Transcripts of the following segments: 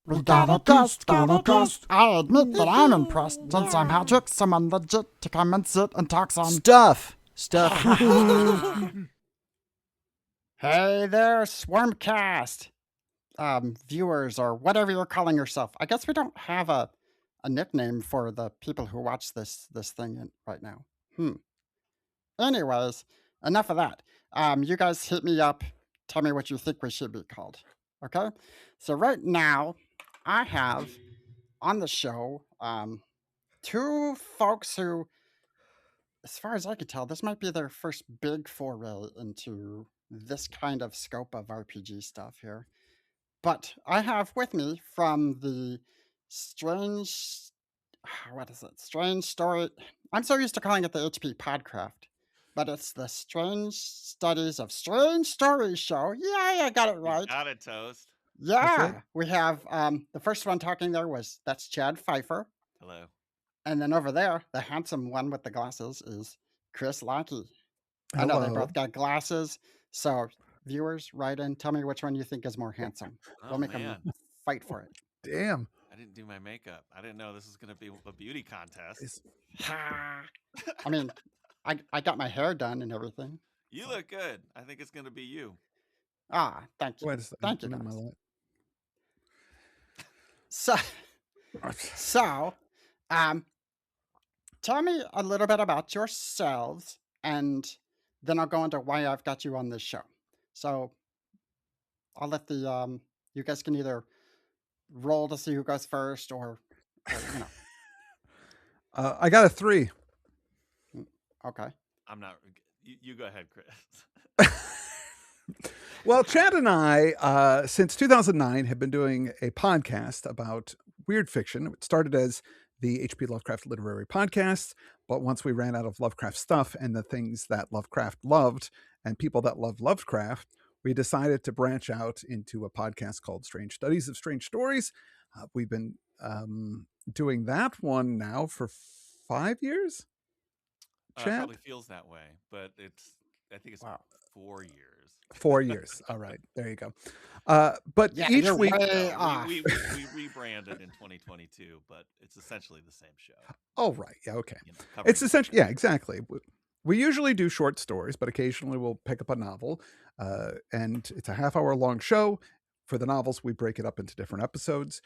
We got a guest, got a guest. I admit that I'm impressed. Since I'm Patrick, someone legit to come and sit and talk some Stuff. Hey there, Swarmcast. Viewers or whatever you're calling yourself. I guess we don't have a nickname for the people who watch this thing right now. Anyways, enough of that. You guys hit me up. Tell me what you think we should be called. Okay? So right now, I have on the show two folks who, as far as I could tell, this might be their first big foray into this kind of scope of RPG stuff here. But I have with me from the strange, what is it? Strange story. I'm so used to calling it the HP Podcraft, but it's the Strange Studies of Strange Stories show. Yeah, I got it right. You got it, Toast. Yeah, we have the first one talking there that's Chad Fifer. Hello. And then over there, the handsome one with the glasses is Chris Lackey. I know they both got glasses. So viewers, write in. Tell me which one you think is more handsome. We'll make them fight for it. Damn. I didn't do my makeup. I didn't know this was going to be a beauty contest. I mean, I got my hair done and everything. You look good. I think it's going to be you. Ah, thank you. Thank you, guys. So, tell me a little bit about yourselves, and then I'll go into why I've got you on this show. So, I'll let the you guys can either roll to see who goes first, or you know. I got a 3. Okay. I'm not. You go ahead, Chris. Well, Chad and I, since 2009, have been doing a podcast about weird fiction. It started as the H.P. Lovecraft Literary Podcast, but once we ran out of Lovecraft stuff and the things that Lovecraft loved and people that love Lovecraft, we decided to branch out into a podcast called Strange Studies of Strange Stories. We've been doing that one now for 5 years. Chad? It probably feels that way, but I think it's 4 years. 4 years. All right. There you go. But yeah, each week... we rebranded in 2022, but it's essentially the same show. Oh, right. Yeah, okay. You know, it's essentially... Yeah, exactly. We usually do short stories, but occasionally we'll pick up a novel. And it's a half-hour long show. For the novels, we break it up into different episodes.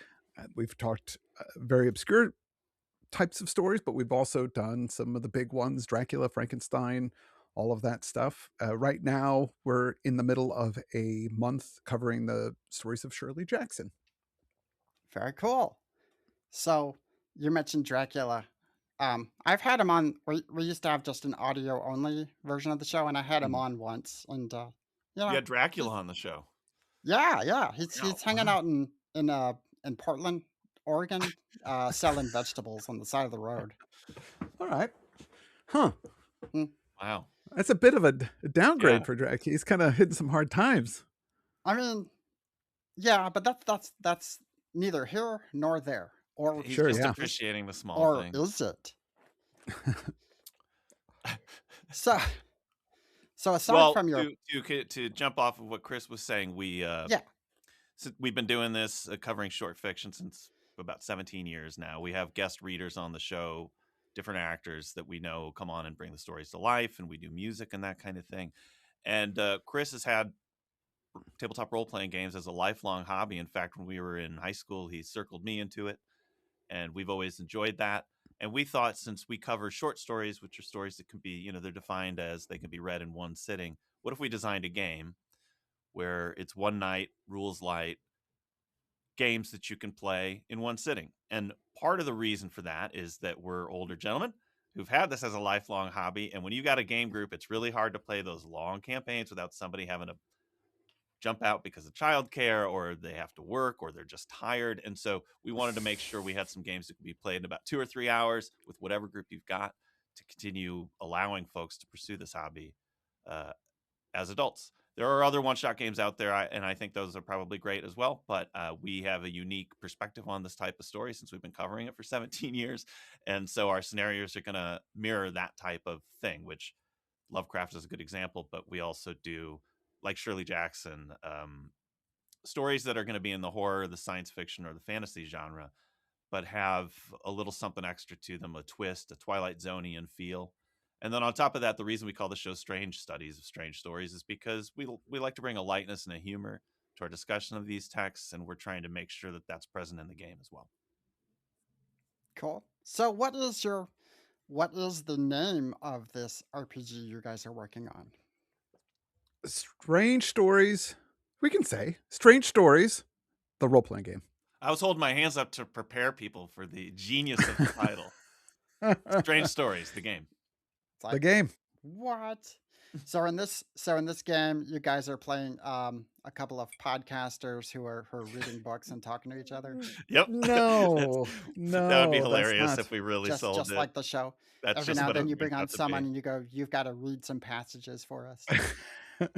We've talked very obscure types of stories, but we've also done some of the big ones, Dracula, Frankenstein, all of that stuff. Right now, we're in the middle of a month covering the stories of Shirley Jackson. Very cool. So you mentioned Dracula. I've had him on. We used to have just an audio only version of the show, and I had him on once. And you know, you had Dracula on the show. Yeah. He's hanging out in Portland, Oregon, selling vegetables on the side of the road. All right. Huh. Wow. That's a bit of a downgrade for Drake. He's kind of hitting some hard times. I mean, yeah, but that's neither here nor there. Or he's just appreciating the small things. Or is it? So aside from your to jump off of what Chris was saying, we've been doing this covering short fiction since about 17 years now. We have guest readers on the show, different actors that we know come on and bring the stories to life, and we do music and that kind of thing. And Chris has had tabletop role-playing games as a lifelong hobby. In fact, when we were in high school, he circled me into it, and we've always enjoyed that. And we thought, since we cover short stories, which are stories that can be, you know, they're defined as they can be read in one sitting, what if we designed a game where it's one night, rules light, games that you can play in one sitting? And part of the reason for that is that we're older gentlemen who've had this as a lifelong hobby. And when you got a game group, it's really hard to play those long campaigns without somebody having to jump out because of childcare, or they have to work, or they're just tired. And so we wanted to make sure we had some games that could be played in about 2 or 3 hours with whatever group you've got, to continue allowing folks to pursue this hobby as adults. There are other one-shot games out there, and I think those are probably great as well, but we have a unique perspective on this type of story since we've been covering it for 17 years, and so our scenarios are going to mirror that type of thing, which Lovecraft is a good example, but we also do, like Shirley Jackson, stories that are going to be in the horror, the science fiction, or the fantasy genre, but have a little something extra to them, a twist, a Twilight Zone-ian feel. And then on top of that, the reason we call the show Strange Studies of Strange Stories is because we like to bring a lightness and a humor to our discussion of these texts, and we're trying to make sure that that's present in the game as well. Cool. So what is the name of this RPG you guys are working on? Strange Stories. We can say Strange Stories, the role-playing game. I was holding my hands up to prepare people for the genius of the title. Strange Stories, the game. The game. What? So in this game, you guys are playing a couple of podcasters who are reading books and talking to each other. Yep. No, that would be hilarious if we really sold just it. like the show. That's Every now and then you bring on someone and you go, "You've got to read some passages for us."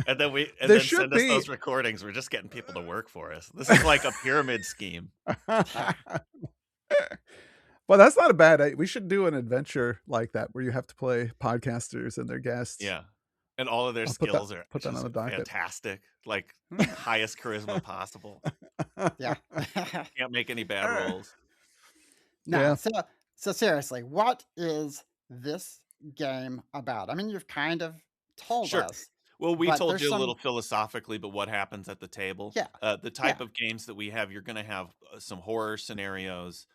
And then then send us those recordings. We're just getting people to work for us. This is like a pyramid scheme. Well, that's not a bad. We should do an adventure like that where you have to play podcasters and their guests. Yeah, and all of their skills are put that on the docket. Fantastic, like highest charisma possible. Yeah, can't make any bad rolls. No, yeah. So seriously, what is this game about? I mean, you've kind of told us. Well, we told you a little philosophically, but what happens at the table? Yeah. The type of games that we have, you're going to have some horror scenarios,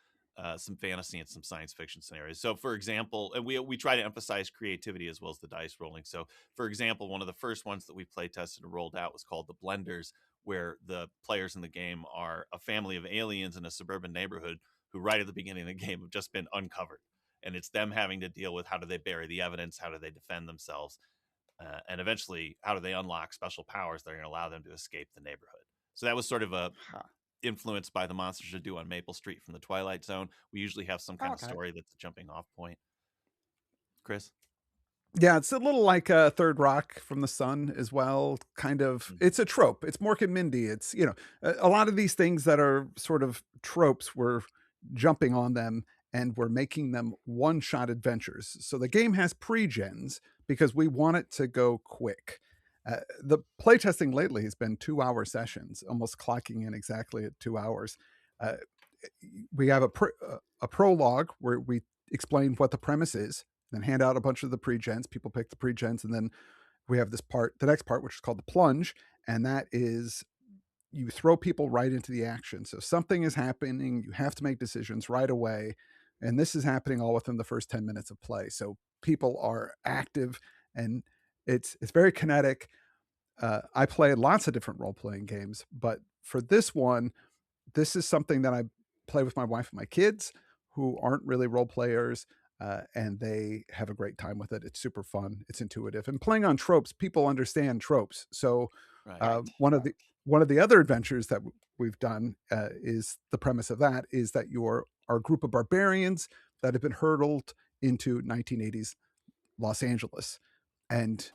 some fantasy, and some science fiction scenarios. So, for example, and we try to emphasize creativity as well as the dice rolling. So, for example, one of the first ones that we play tested and rolled out was called the Blenders, where the players in the game are a family of aliens in a suburban neighborhood who right at the beginning of the game have just been uncovered. And it's them having to deal with how do they bury the evidence, how do they defend themselves, and eventually how do they unlock special powers that are going to allow them to escape the neighborhood. So that was sort of influenced by the Monsters You Do on Maple Street from the Twilight Zone. We usually have some kind of story that's a jumping off point. Chris? Yeah, it's a little like Third Rock from the Sun as well. Kind of, it's a trope. It's Mork and Mindy. It's, a lot of these things that are sort of tropes, we're jumping on them and we're making them one-shot adventures. So the game has pre-gens because we want it to go quick. The playtesting lately has been 2-hour sessions, almost clocking in exactly at 2 hours. We have a prologue where we explain what the premise is, then hand out a bunch of the pre-gens. People pick the pre-gens, and then we have the next part, which is called the plunge, and that is you throw people right into the action. So something is happening, you have to make decisions right away, and this is happening all within the first 10 minutes of play. So people are active, and it's very kinetic. I play lots of different role-playing games, but for this one, this is something that I play with my wife and my kids who aren't really role players, and they have a great time with it. It's super fun. It's intuitive. And playing on tropes, people understand tropes. So one of the other adventures that we've done is the premise of that is that you're a group of barbarians that have been hurtled into 1980s Los Angeles and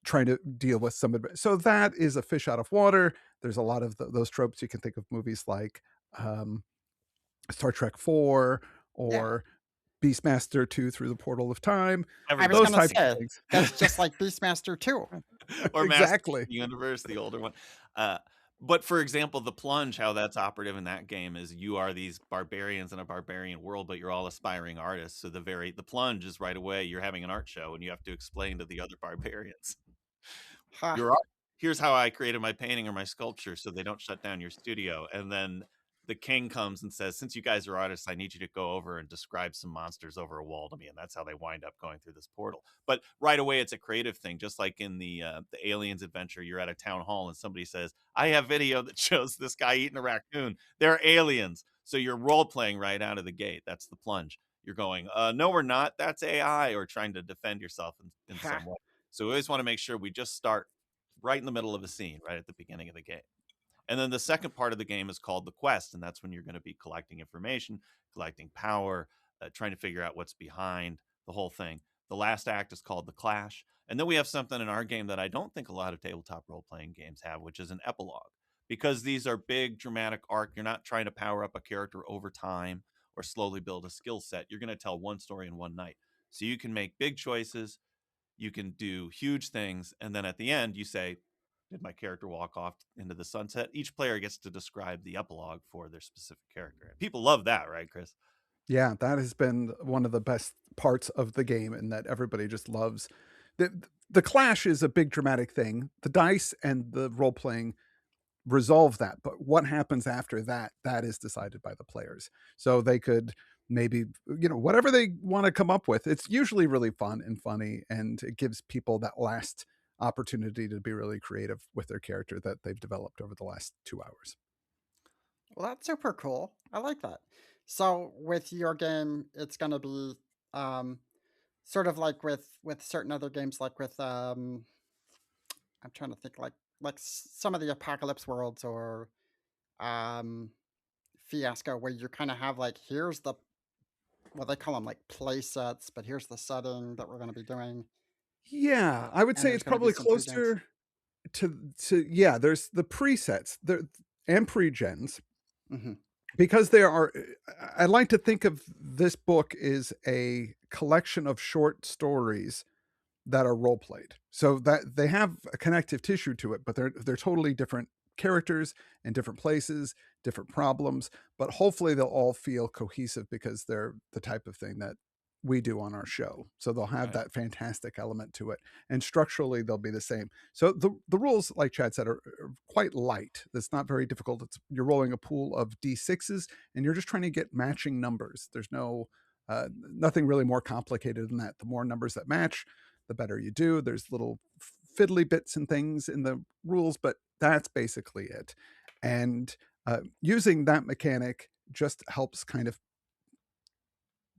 trying to deal with some. So that is a fish out of water. There's a lot of those tropes. You can think of movies like Star Trek 4 or Beastmaster 2 Through the Portal of Time. I was going to say, that's just like Beastmaster 2. Or exactly. Master Universe, the older one. But for example, the plunge, how that's operative in that game is you are these barbarians in a barbarian world, but you're all aspiring artists. So the plunge is right away. You're having an art show and you have to explain to the other barbarians. Here's how I created my painting or my sculpture so they don't shut down your studio. And then the king comes and says, since you guys are artists, I need you to go over and describe some monsters over a wall to me. And that's how they wind up going through this portal. But right away, it's a creative thing. Just like in the Aliens adventure, you're at a town hall and somebody says, I have video that shows this guy eating a raccoon. They're aliens. So you're role playing right out of the gate. That's the plunge. You're going, no, we're not. That's AI, or trying to defend yourself in some way. So we always want to make sure we just start right in the middle of a scene, right at the beginning of the game. And then the second part of the game is called the quest, and that's when you're going to be collecting information, collecting power, trying to figure out what's behind the whole thing. The last act is called the clash. And then we have something in our game that I don't think a lot of tabletop role-playing games have, which is an epilogue. Because these are big, dramatic arc, you're not trying to power up a character over time or slowly build a skill set. You're going to tell one story in one night. So you can make big choices, you can do huge things, and then at the end you say, did my character walk off into the sunset? Each player gets to describe the epilogue for their specific character. And people love that, right, Chris? Yeah, that has been one of the best parts of the game, and that everybody just loves. The clash is a big dramatic thing. The dice and the role playing resolve that, but what happens after that, that is decided by the players. So they could maybe, whatever they want to come up with, it's usually really fun and funny, and it gives people that last opportunity to be really creative with their character that they've developed over the last 2 hours. Well, that's super cool. I like that. So with your game, it's going to be um, sort of like with certain other games, like with I'm trying to think, like some of the apocalypse worlds or um, Fiasco, where you kind of have like, here's the, well, they call them like play sets, but here's the setting that we're going to be doing, Yeah, I would and say there's it's going to be probably some pre-gens. closer to yeah, there's the presets there and pre-gens, Hmm. because there are, I like to think of this book as a collection of short stories that are role played, so that they have a connective tissue to it, but they're totally different characters in different places, different problems, but hopefully they'll all feel cohesive because they're the type of thing that we do on our show. So they'll have that fantastic element to it, and structurally they'll be the same. So the rules, like Chad said, are quite light. That's not very difficult. You're rolling a pool of d6s, and you're just trying to get matching numbers. There's nothing really more complicated than that. The more numbers that match, the better you do. There's little fiddly bits and things in the rules, but that's basically it. And using that mechanic just helps kind of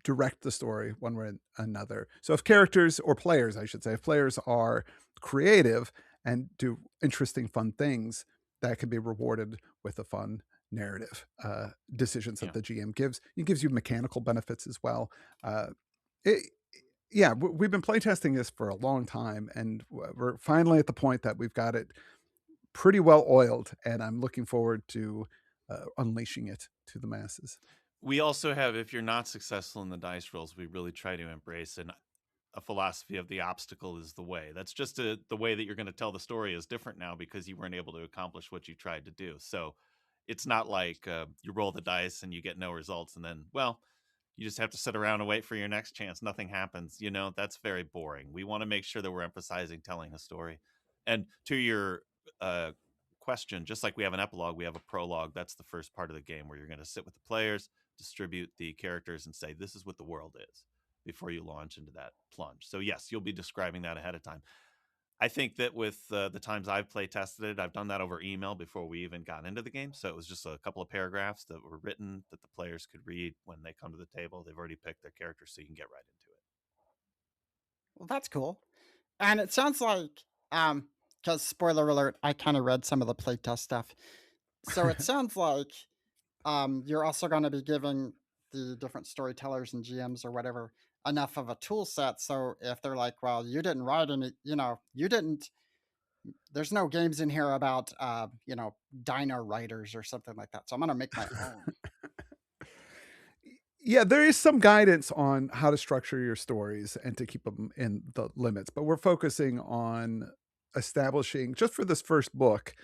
direct the story one way or another. So if characters, or players, I should say, if players are creative and do interesting, fun things, that can be rewarded with a fun narrative decisions that the GM gives. It gives you mechanical benefits as well. We've been playtesting this for a long time, and we're finally at the point that we've got it pretty well oiled, and I'm looking forward to unleashing it to the masses. We also have, if you're not successful in the dice rolls, we really try to embrace a philosophy of the obstacle is the way. That's just the way that you're going to tell the story is different now because you weren't able to accomplish what you tried to do. So it's not like you roll the dice and you get no results and then, well, you just have to sit around and wait for your next chance. Nothing happens. That's very boring. We want to make sure that we're emphasizing telling a story. And to your question, just like we have an epilogue, we have a prologue. That's the first part of the game where you're going to sit with the players, distribute the characters, and say, this is what the world is before you launch into that plunge. So yes, you'll be describing that ahead of time. I think that with the times I've play tested it, I've done that over email before we even got into the game. So it was just a couple of paragraphs that were written that the players could read when they come to the table. They've already picked their character, so you can get right into it. Well, that's cool. And it sounds like, because spoiler alert, I kind of read some of the playtest stuff. So it sounds like you're also going to be giving the different storytellers and GMs or whatever enough of a tool set. So if they're like, well, you didn't write any, you didn't, there's no games in here about, dino writers or something like that. So I'm going to make my own. Yeah, there is some guidance on how to structure your stories and to keep them in the limits, but we're focusing on establishing, just for this first book,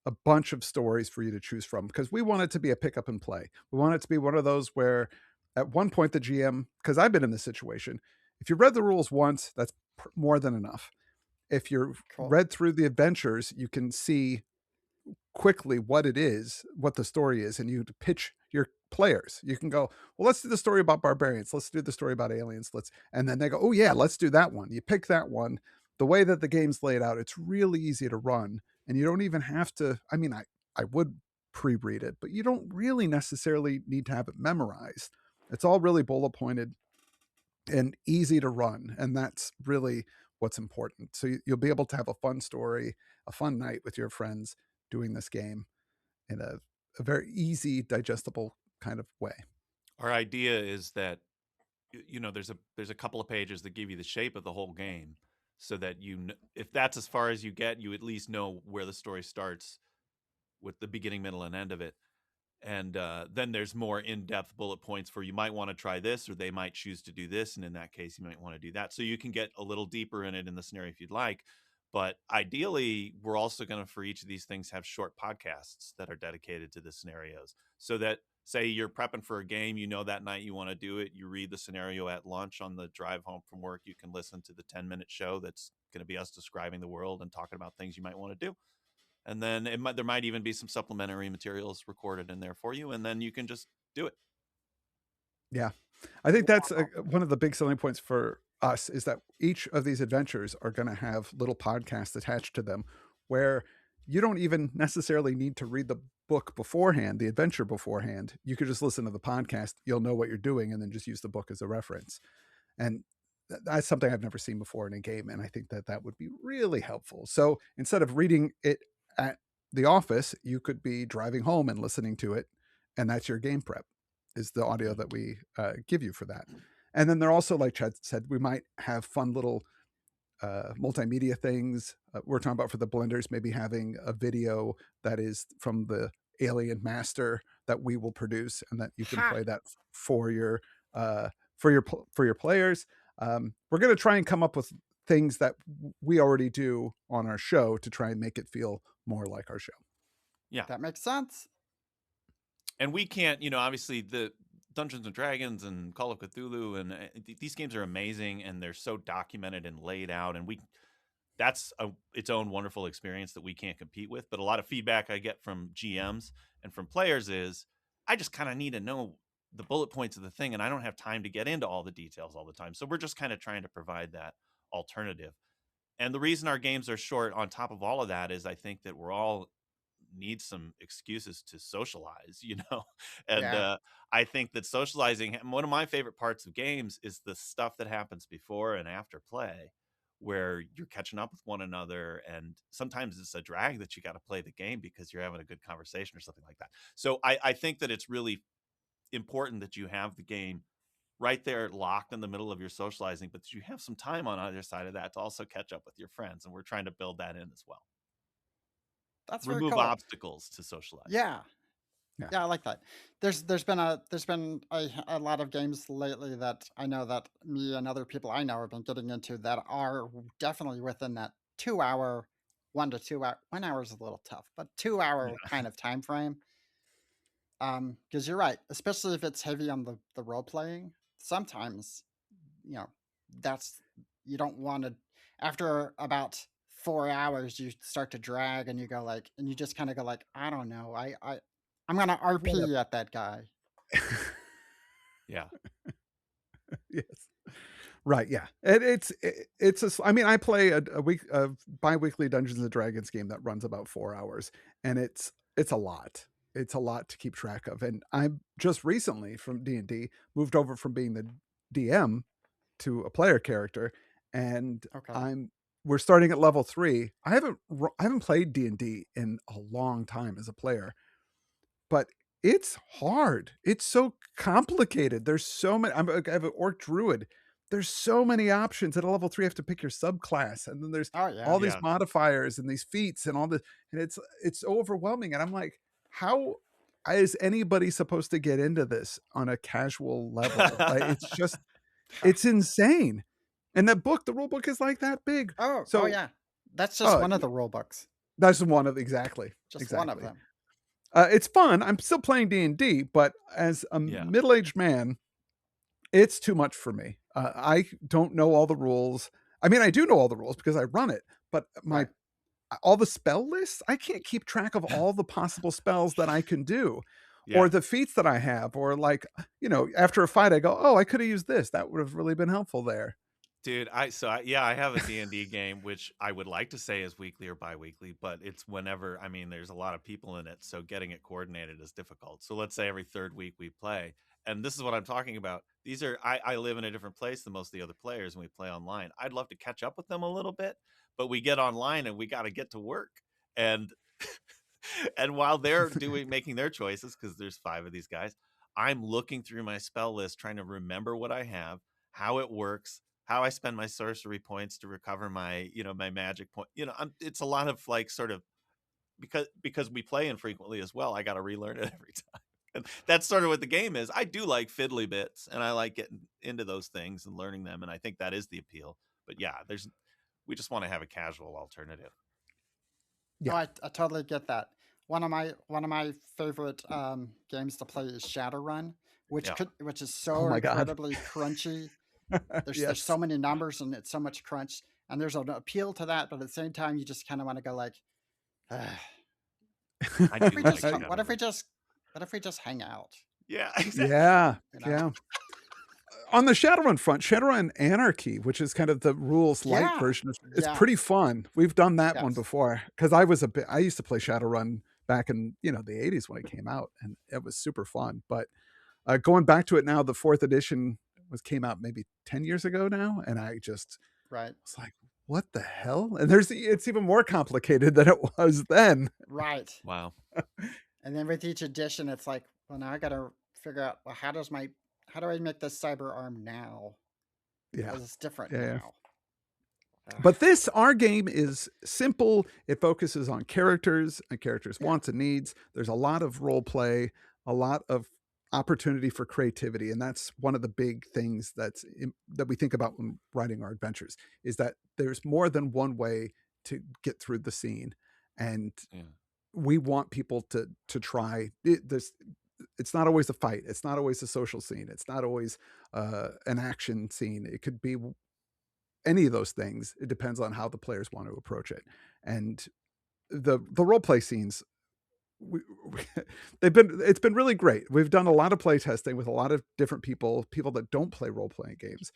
a bunch of stories for you to choose from, because we want it to be a pick up and play. We want it to be one of those where at one point the GM, because I've been in this situation, if you read the rules once, that's more than enough. If you've read through the adventures, you can see quickly what it is, what the story is, and you pitch your players. You can go, well, let's do the story about barbarians, let's do the story about aliens, and then they go, oh yeah, let's do that one. You pick that one. The way that the game's laid out, it's really easy to run, and you don't even have to, I would pre-read it, but you don't really necessarily need to have it memorized. It's all really bullet pointed and easy to run, and that's really what's important. So you'll be able to have a fun story, a fun night with your friends doing this game in a very easy, digestible kind of way. Our idea is that there's a couple of pages that give you the shape of the whole game, so that if that's as far as you get, you at least know where the story starts with the beginning, middle, and end of it. And then there's more in-depth bullet points for you might want to try this, or they might choose to do this, and in that case you might want to do that. So you can get a little deeper in it in the scenario if you'd like. But ideally, we're also going to, for each of these things, have short podcasts that are dedicated to the scenarios, so that, say you're prepping for a game, that night you want to do it, you read the scenario at lunch on the drive home from work, you can listen to the 10-minute show that's going to be us describing the world and talking about things you might want to do. And then there might even be some supplementary materials recorded in there for you, and then you can just do it. Yeah. I think that's one of the big selling points for us, is that each of these adventures are going to have little podcasts attached to them where you don't even necessarily need to read the book beforehand, the adventure beforehand. You could just listen to the podcast. You'll know what you're doing and then just use the book as a reference. And that's something I've never seen before in a game. And I think that would be really helpful. So instead of reading it at the office, you could be driving home and listening to it. And that's your game prep, is the audio that we give you for that. And then they're also, like Chad said, we might have fun little multimedia things. We're talking about, for the blenders, maybe having a video that is from the Alien Master that we will produce, and that you can play that for your players. We're going to try and come up with things that we already do on our show to try and make it feel more like our show. Yeah, that makes sense. And we can't, obviously the Dungeons and Dragons and Call of Cthulhu and these games are amazing, and they're so documented and laid out, and that's its own wonderful experience that we can't compete with. But a lot of feedback I get from GMs and from players is, I just kind of need to know the bullet points of the thing, and I don't have time to get into all the details all the time. So we're just kind of trying to provide that alternative. And the reason our games are short, on top of all of that, is I think that we're all need some excuses to socialize, and I think that socializing, one of my favorite parts of games, is the stuff that happens before and after play, where you're catching up with one another, and sometimes it's a drag that you got to play the game because you're having a good conversation or something like that. So I think that it's really important that you have the game right there locked in the middle of your socializing, but that you have some time on either side of that to also catch up with your friends, and we're trying to build that in as well. That's remove cool. obstacles to socialize. Yeah, I like that. There's been a lot of games lately that I know that me and other people I know have been getting into that are definitely within that 2 hour, 1 to 2 hour. 1 hour is a little tough, but 2 hour kind of time frame. Because you're right, especially if it's heavy on the role playing. Sometimes, that's, you don't want to. After about 4 hours, you start to drag, and you go like, and you just kind of go like, I don't know, I'm gonna RP at that guy. Yeah. Yes. Right. Yeah. I mean, I play a bi-weekly Dungeons and Dragons game that runs about 4 hours, and it's a lot. It's a lot to keep track of. And I'm just recently, from D&D, moved over from being the DM to a player character, and we're starting at level 3. I haven't played D&D in a long time as a player, but it's hard. It's so complicated. There's so many. I have an orc druid. There's so many options. At a level 3, you have to pick your subclass, and then there's all these modifiers and these feats and all this, and it's overwhelming. And I'm like, how is anybody supposed to get into this on a casual level? Like, it's just, it's insane. And the rule book is like that big. So yeah, that's just one of the rule books. That's one of exactly one of them. It's fun. I'm still playing D&D, but as a middle-aged man, it's too much for me. I don't know all the rules. I mean, I do know all the rules because I run it, but all the spell lists, I can't keep track of all the possible spells that I can do, or the feats that I have, or like, after a fight, I go, oh, I could have used this. That would have really been helpful there. Dude, I have a D&D game, which I would like to say is weekly or bi-weekly, but it's whenever. I mean, there's a lot of people in it, so getting it coordinated is difficult. So let's say every third week we play, and this is what I'm talking about. These are, I live in a different place than most of the other players, and we play online. I'd love to catch up with them a little bit, but we get online and we got to get to work. And and while they're making their choices, because there's 5 of these guys, I'm looking through my spell list, trying to remember what I have, how it works, how I spend my sorcery points to recover my, my magic point. It's a lot of like sort of, because we play infrequently as well, I got to relearn it every time. And that's sort of what the game is. I do like fiddly bits, and I like getting into those things and learning them, and I think that is the appeal. But yeah, We just want to have a casual alternative. Yeah, I totally get that. One of my favorite games to play is Shadowrun, which is so incredibly crunchy. There's so many numbers and it's so much crunch, and there's an appeal to that, but at the same time, you just kind of want to go like, what if we just hang out? Yeah, exactly. Yeah, yeah. On the Shadowrun front, Shadowrun Anarchy, which is kind of the rules light version, it's pretty fun. We've done that one before because I used to play Shadowrun back in the 80s when it came out, and it was super fun. But going back to it now, the 4th edition came out maybe 10 years ago now, and I just was like, what the hell? And it's even more complicated than it was then. Right. Wow. And then with each edition, it's like, well, now I got to figure out, well, how do I make this cyber arm now? Yeah, it's different now. But our game is simple. It focuses on characters and characters' wants and needs. There's a lot of role play, a lot of opportunity for creativity, and that's one of the big things that we think about when writing our adventures, is that there's more than one way to get through the scene, and we want people to try this. It's not always a fight. It's not always a social scene. It's not always an action scene. It could be any of those things. It depends on how the players want to approach it. And the role play scenes, it's been really great. We've done a lot of play testing with a lot of different people that don't play role playing games.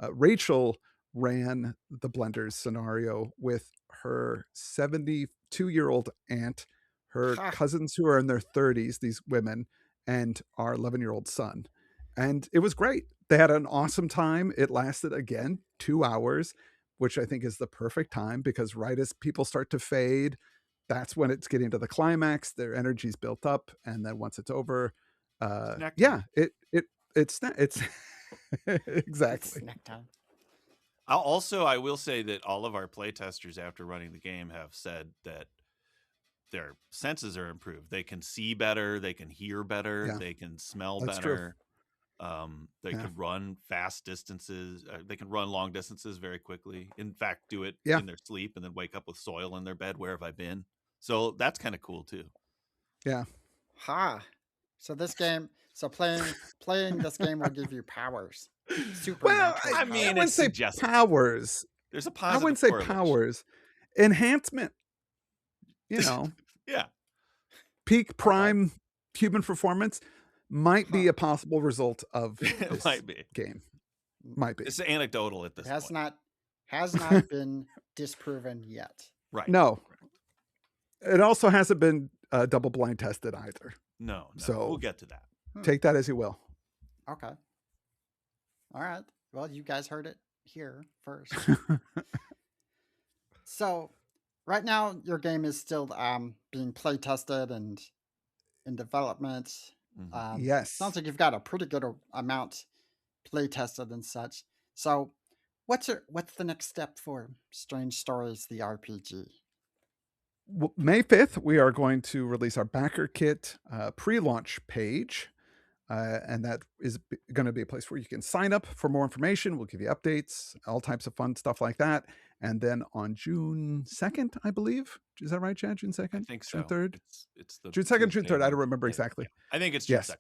Rachel ran the Blenders scenario with her 72-year-old aunt, her cousins who are in their 30s, these women, and our 11-year-old son. And it was great. They had an awesome time. It lasted, again, 2 hours, which I think is the perfect time, because right as people start to fade, that's when it's getting to the climax. Their energy's built up, and then once it's over, it's exactly. It's snack time. I will say that all of our playtesters, after running the game, have said that their senses are improved. They can see better, they can hear better, they can smell better. They can run fast distances. They can run long distances very quickly. In fact, do it in their sleep and then wake up with soil in their bed. Where have I been? So that's kind of cool too. Yeah. So this game, playing this game will give you powers. Well, I mean, I wouldn't say powers. There's a positive. I wouldn't say powers. Enhancement. Yeah. Peak prime human performance might be a possible result of this game. Might be. It's anecdotal at this point. Has not been disproven yet. Right. No. It also hasn't been double blind tested either. No. So we'll get to that. Take that as you will. Okay. All right. Well, you guys heard it here first. So, right now, your game is still being play tested and in development. Yes. Sounds like you've got a pretty good amount play tested and such. So, what's the next step for Strange Stories, the RPG? May 5th, we are going to release our Backerkit pre-launch page. And that is going to be a place where you can sign up for more information. We'll give you updates, all types of fun stuff like that. And then on June 2nd, I believe. Is that right, Chad? June 2nd? I think so. June 3rd? It's the June 2nd, June 3rd. I don't remember exactly. I think it's June 2nd.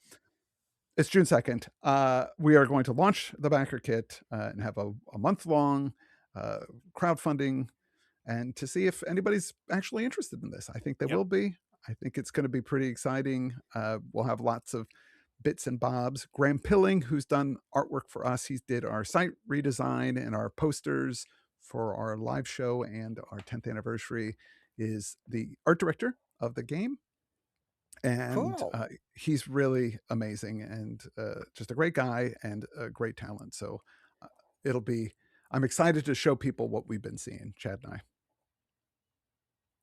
It's June 2nd. We are going to launch the Backerkit and have a month-long crowdfunding, and to see if anybody's actually interested in this. I think they will be. I think it's going to be pretty exciting. We'll have lots of bits and bobs. Graham Pilling, who's done artwork for us, he did our site redesign and our posters for our live show and our 10th anniversary, is the art director of the game. And he's really amazing and just a great guy and a great talent. So I'm excited to show people what we've been seeing, Chad and I.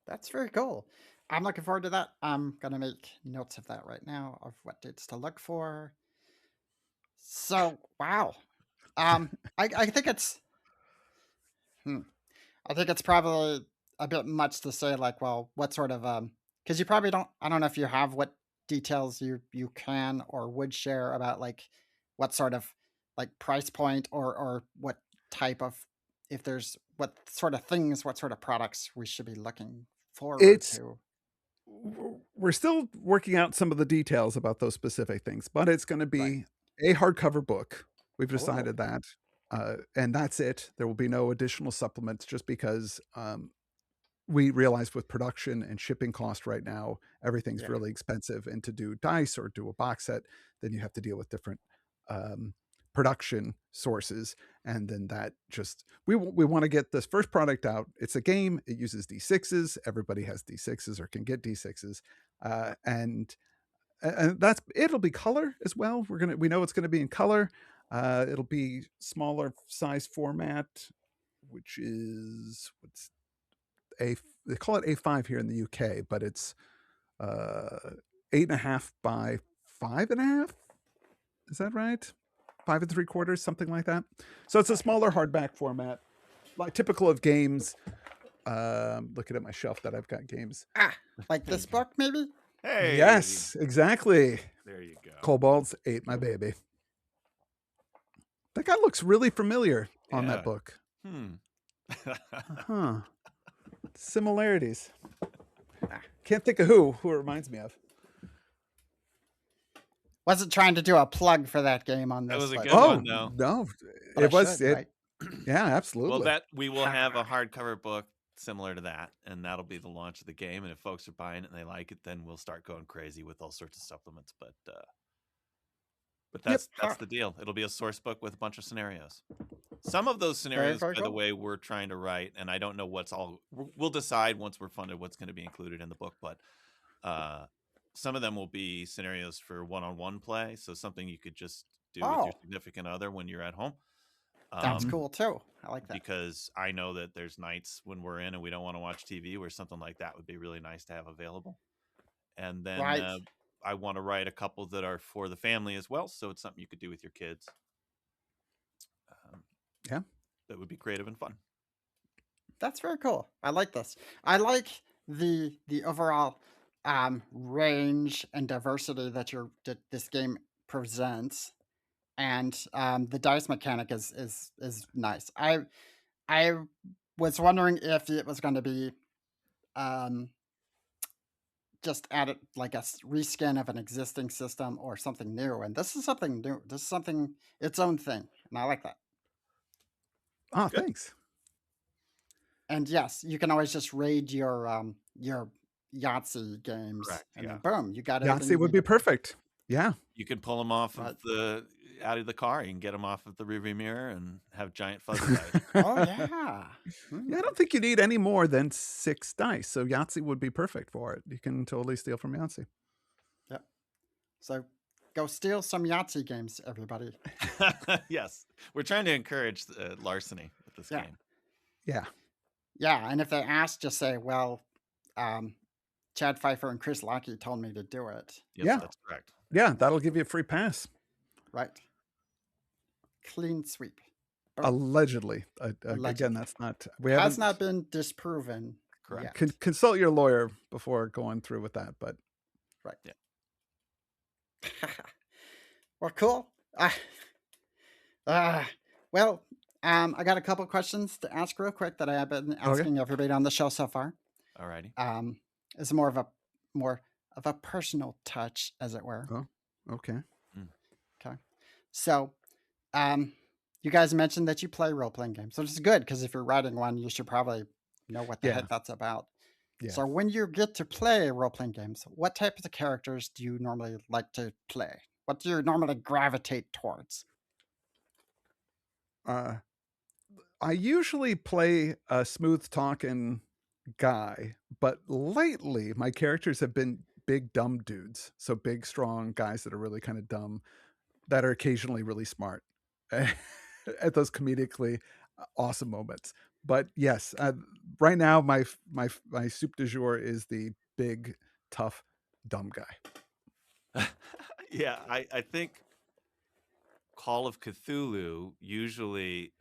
That's very cool. I'm looking forward to that. I'm going to make notes of that right now, of what dates to look for. So, wow. I think it's... I think it's probably a bit much to say, like, well, what sort of... because you probably don't... I don't know if you have what details you can or would share about, like, what sort of, like, price point or what type of if there's what sort of products we should be looking forward It's to. we're still working out some of the details about those specific things, but it's going to be a hardcover book. We've decided that, and that's it. There will be no additional supplements, just because we realized with production and shipping cost right now, everything's really expensive, and to do dice or do a box set, then you have to deal with different production sources, and then that just we want to get this first product out. It's a game. It uses D6s. Everybody has D6s or can get D6s, and that's it'll be color as well. We know it's gonna be in color. It'll be smaller size format, which is they call it A5 here in the UK, but it's 8.5 by 5.5. Is that right? 5 3/4, something like that. So it's a smaller hardback format, like typical of games. Looking at my shelf that I've got games. Like this book, maybe? Hey. Yes, exactly. There you go. Kobolds ate my baby. That guy looks really familiar on that book. Huh. Similarities. Can't think of who it reminds me of. Wasn't trying to do a plug for that game on this. That was a good one, though. No, But it was. right? Yeah, absolutely. Well, we will have a hardcover book similar to that, and that'll be the launch of the game. And if folks are buying it and they like it, then we'll start going crazy with all sorts of supplements. But that's the deal. It'll be a source book with a bunch of scenarios. Some of those scenarios, by the way, we're trying to write, and I don't know what's all. We'll decide once we're funded what's going to be included in the book, but some of them will be scenarios for one-on-one play, so something you could just do with your significant other when you're at home. That's cool too. I like that, because I know that there's nights when we're in and we don't want to watch TV where something like that would be really nice to have available. And then I want to write a couple that are for the family as well, so it's something you could do with your kids. That would be creative and fun. That's very cool. I like this. I like the overall range and diversity that this game presents, and the dice mechanic is nice. I was wondering if it was going to be just added like a reskin of an existing system or something new, and this is something new. This is something its own thing, and I like that. Oh, thanks. And yes, you can always just raid your Yahtzee games, and then boom, you got everything. Yahtzee would be perfect. Yeah, you can pull them off out of the car. You can get them off of the rearview mirror and have giant fuzzy dice. Oh yeah. Yeah, I don't think you need any more than 6 dice, so Yahtzee would be perfect for it. You can totally steal from Yahtzee. Yep. So go steal some Yahtzee games, everybody. Yes, we're trying to encourage larceny with this game. Yeah. Yeah, and if they ask, just say, "Well, Chad Fifer and Chris Lackey told me to do it." Yes, that's correct. Yeah, that'll give you a free pass. Right. Clean sweep. Allegedly. Again, that's not. Has not been disproven. Correct. Consult your lawyer before going through with that, but. Right. Yeah. Well, cool. Well, I got a couple questions to ask real quick that I have been asking everybody on the show so far. Alrighty. It's more of a personal touch, as it were. Oh, okay. Okay. So, you guys mentioned that you play role-playing games, so it's good because if you're writing one, you should probably know what the heck that's about. Yeah. So when you get to play role-playing games, what types of characters do you normally like to play? What do you normally gravitate towards? I usually play a smooth-talking guy, but lately my characters have been big dumb dudes. So big, strong guys that are really kind of dumb, that are occasionally really smart at those comedically awesome moments. But yes, right now my soup du jour is the big, tough, dumb guy. Yeah, I think Call of Cthulhu, usually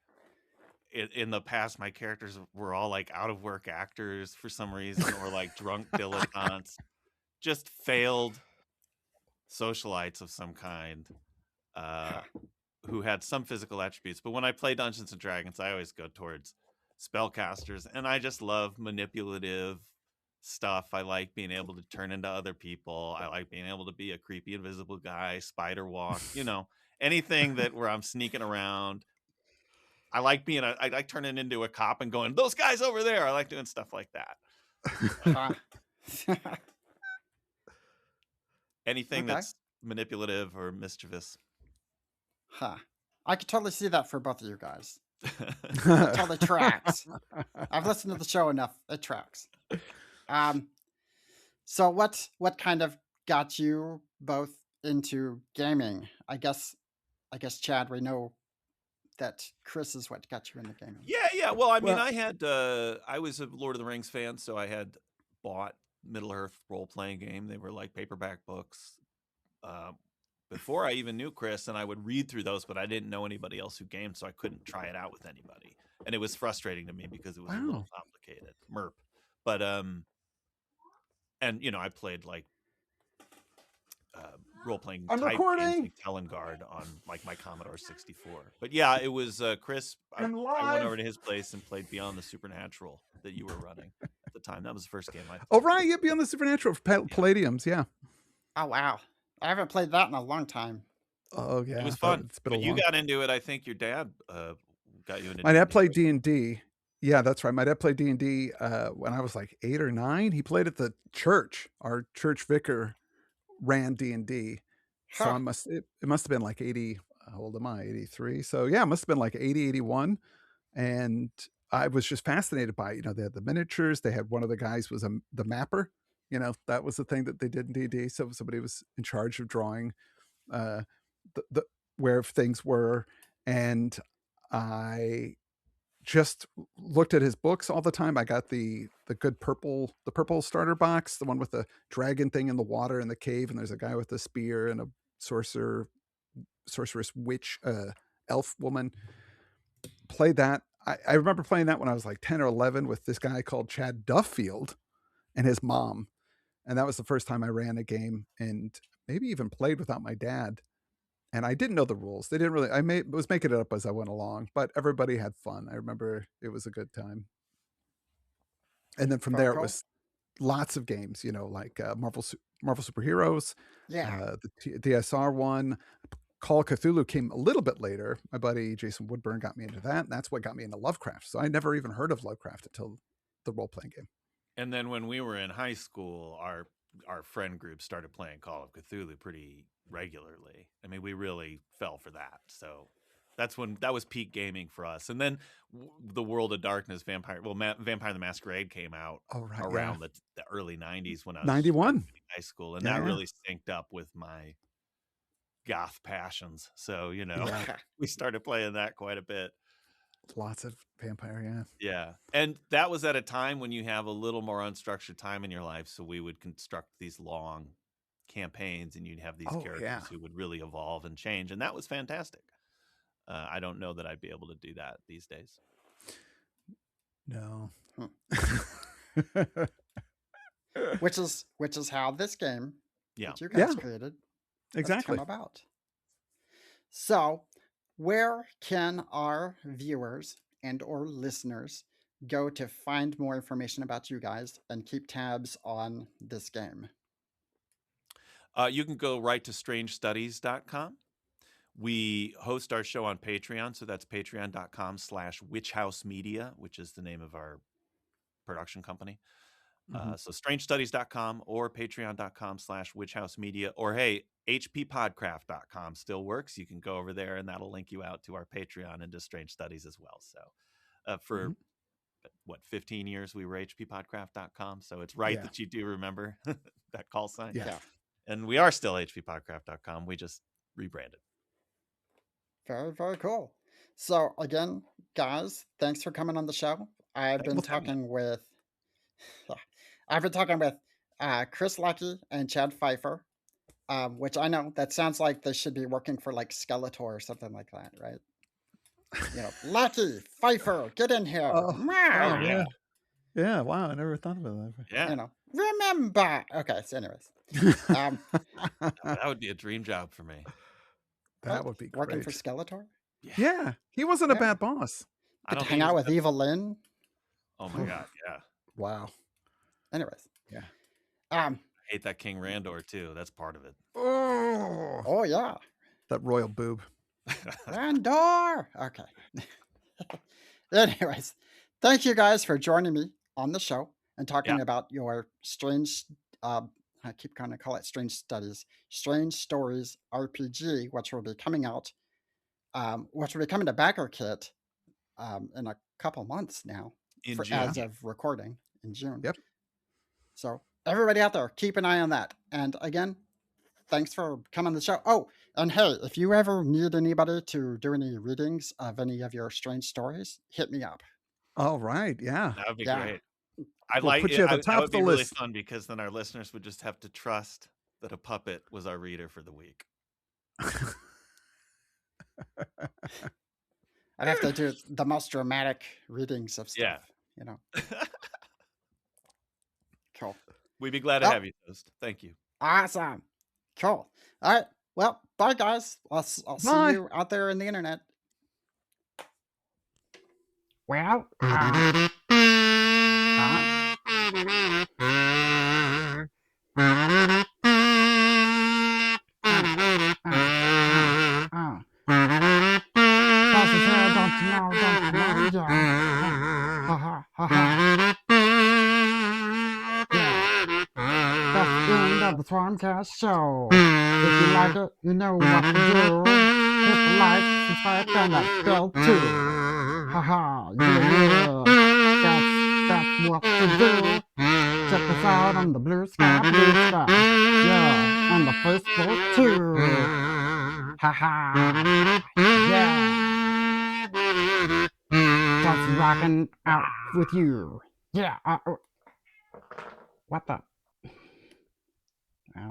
in the past, my characters were all like out of work actors for some reason, or like drunk dilettantes, just failed socialites of some kind, who had some physical attributes. But when I play Dungeons and Dragons, I always go towards spellcasters, and I just love manipulative stuff. I like being able to turn into other people. I like being able to be a creepy invisible guy, spider walk, anything that where I'm sneaking around. I like I like turning into a cop and going, those guys over there. I like doing stuff like that. Anything that's manipulative or mischievous. I could totally see that for both of you guys. It totally tracks. I've listened to the show enough. It tracks. So what kind of got you both into gaming? I guess Chad, we know that Chris is what got you into gaming. Yeah. Well, I mean, I was a Lord of the Rings fan, so I had bought Middle-earth role-playing game. They were like paperback books before I even knew Chris, and I would read through those, but I didn't know anybody else who gamed, so I couldn't try it out with anybody. And it was frustrating to me because it was a little complicated. Merp. But and I played like role-playing type games like Telengard on like my Commodore 64. But yeah, it was Chris. I went over to his place and played Beyond the Supernatural that you were running at the time. That was the first game I played. Oh right, yeah, Beyond the Supernatural for Palladiums, yeah. Oh wow, I haven't played that in a long time. Oh yeah, it was fun. But you got into it. I think your dad got you into. My dad played D&D. Yeah, that's right. My dad played D&D when I was like 8 or 9. He played at the church. Our church vicar ran D&D. So it must have been like 80. How old am I? 83. So yeah, it must have been like 80, 81. And I was just fascinated by it. They had the miniatures. They had one of the guys was the mapper. That was the thing that they did in D&D. So somebody was in charge of drawing the where things were. And I just looked at his books all the time. I got the purple starter box, the one with the dragon thing in the water in the cave, and there's a guy with a spear and a sorceress witch elf woman. Played that. I remember playing that when I was like 10 or 11 with this guy called Chad Duffield and his mom, and that was the first time I ran a game and maybe even played without my dad. And I didn't know the rules. They didn't really. Was making it up as I went along, but everybody had fun. I remember it was a good time. And then from there, it was lots of games. Like Marvel Superheroes. Yeah. The DSR one. Call of Cthulhu came a little bit later. My buddy Jason Woodburn got me into that, and that's what got me into Lovecraft. So I never even heard of Lovecraft until the role-playing game. And then when we were in high school, our friend group started playing Call of Cthulhu pretty regularly. I mean, we really fell for that. So that was peak gaming for us. And then the World of Darkness, Vampire the Masquerade came out around the early 90s when I was 91 in high school, and that really synced up with my goth passions. So we started playing that quite a bit. Lots of vampire, yeah. And that was at a time when you have a little more unstructured time in your life, so we would construct these long campaigns, and you'd have these characters who would really evolve and change, and that was fantastic. I don't know that I'd be able to do that these days. No. Which is how this game that you guys created exactly come about. So where can our viewers and or listeners go to find more information about you guys and keep tabs on this game? You can go right to strangestudies.com. We host our show on Patreon, so that's patreon.com/witchhousemedia, which is the name of our production company. So strangestudies.com or patreon.com/witchhousemedia, or hey, hppodcraft.com still works. You can go over there and that'll link you out to our Patreon and to Strange Studies as well. So for 15 years we were hppodcraft.com. So it's right that you do remember that call sign. Yeah. And we are still hppodcraft.com. We just rebranded. Very, very cool. So again, guys, thanks for coming on the show. I've been talking with Chris Lackey and Chad Fifer, which I know that sounds like they should be working for like Skeletor or something like that, right? Lackey, Fifer, get in here. Yeah. Yeah, wow, I never thought about that. Yeah. Remember. Okay, so anyways. That would be a dream job for me. That would be great. Working for Skeletor? Yeah, he wasn't a bad boss. Get to hang out with Eva Lynn. Oh my god, yeah. Wow. Anyways. Yeah. I hate that King Randor too. That's part of it. Oh yeah. That royal boob. Randor. Okay. Anyways, thank you guys for joining me on the show and talking about your strange I keep going to call it Strange Stories RPG, which will be coming out, which will be coming to Backerkit in a couple months now, as of recording in June. Yep. So everybody out there, keep an eye on that. And again, thanks for coming on the show. Oh, and hey, if you ever need anybody to do any readings of any of your strange stories, hit me up. All right. Yeah. That would be great. We'll put you at the top of the list. That would be really fun because then our listeners would just have to trust that a puppet was our reader for the week. I'd have to do the most dramatic readings of stuff. You know. Cool. We'd be glad to have you, Toast. Thank you. Awesome. Cool. All right. Well, bye, guys. I'll see you out there in the internet. Well, that's the end of the Swarmcast show. If you like it, you know what to do. Hit the like, subscribe, and that bell too. Haha, yeah. That's what to do. Check us out on the Blue Sky. Yeah, on the Facebook too. Haha, yeah. That's rocking out with you. Yeah. What the? I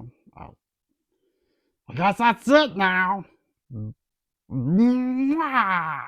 guess that's it now. Mwah!